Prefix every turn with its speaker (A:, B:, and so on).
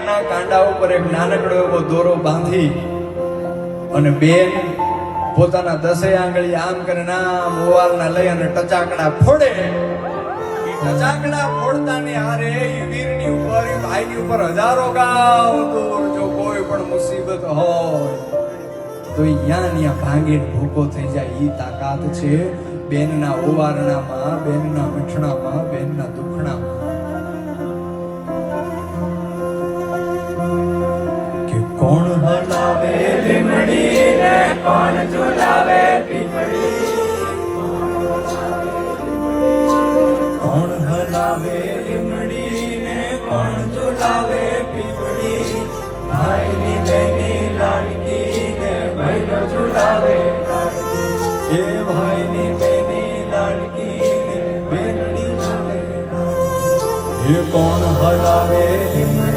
A: લીમડાના કાંડા ઉપર એક નાનકડો એવો દોરો બાંધી અને બેન પોતાના 10 આંગળી આમ કરીને આમ ઓવારના લઈ અને ટચાકડા ફોડે. ટચાકડા ફોડતાની હારે એ વીરની ઉપર એ ભાઈની ઉપર હજારો ગાવ દૂર જો કોઈ પણ મુસીબત હોય તો અહીંયા ભાંગીને ભૂકો થઈ જાય. ઈ તાકાત છે બેનના ઓવારણામાં, બેનના મીઠણામાં, બેનના દુખણામાં. કે કોણ હલાવે લીમડી ને કોણ ઝુલાવે પીપળી, કોણ હલાવે લીમડી ને કોણ ઝુલાવે પીપળી, ભાઈની બેની લાડકી ને ભાઈનો ઝુલાવે એ ભાઈની બેની લાડકી ને બેનની ઝુલાવે. એ કોણ હલાવે લીમડી